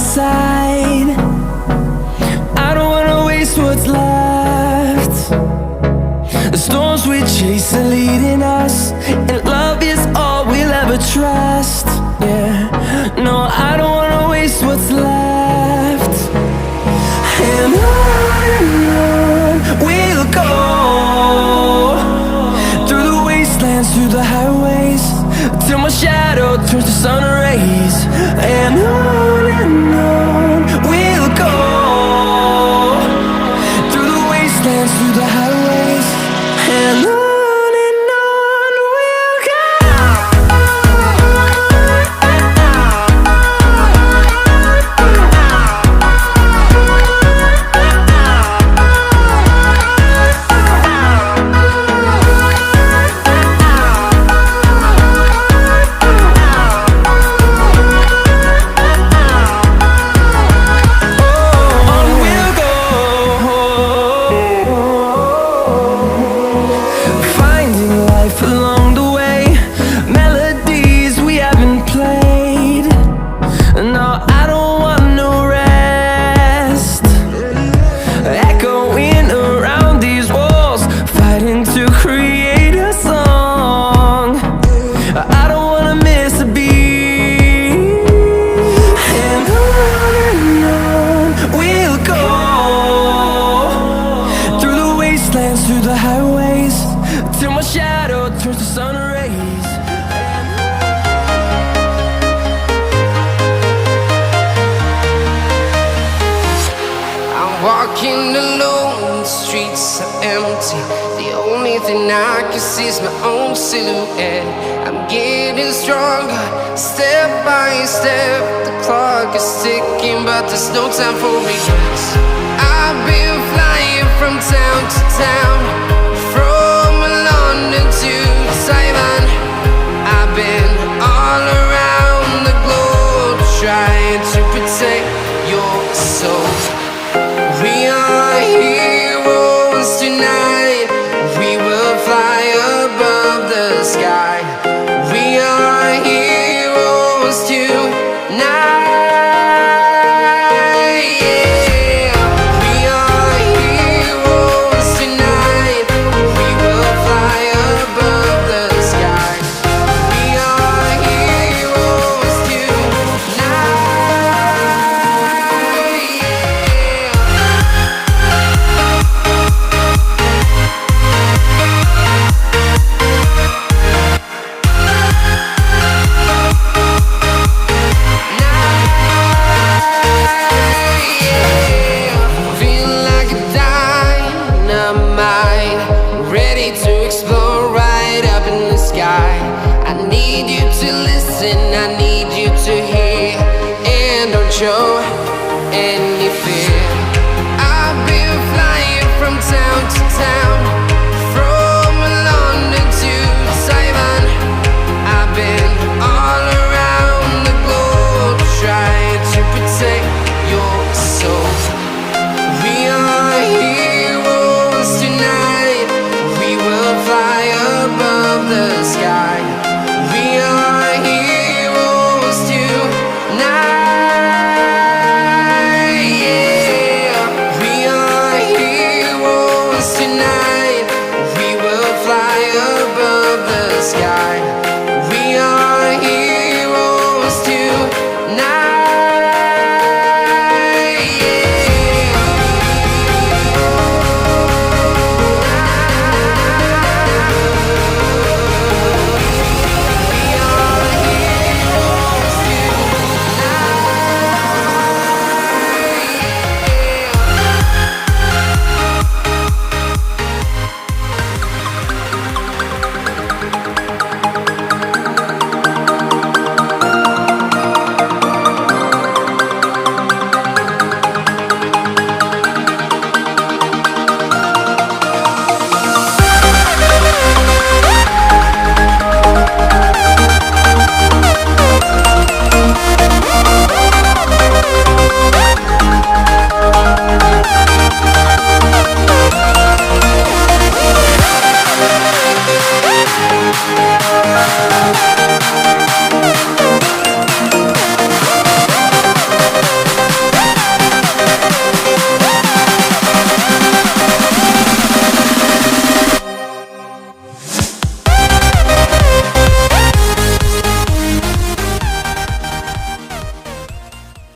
side. I don't wanna waste what's left. The storms we chase are leading us, and love is all we'll ever trust. Yeah, no, I don't wanna waste what's left. And on we'll go, through the wastelands, through the highways, till my shadow turns to sun rays. And on we'll go, through the wastelands, through the highways, and on we'll go. Through the highways, till my shadow turns to sun rays. I'm walking alone, the streets are empty. The only thing I can see is my own silhouette. I'm getting stronger, step by step. The clock is ticking, but there's no time for regrets. I've been flying from town to town, from London to Taiwan. I've been all around the globe, trying to protect your soul. We are heroes tonight. We will fly above the sky. We are heroes tonight. To explore right up in the sky. I need you to listen, I need you to hear, and don't show any fear. I've been flying from town to town,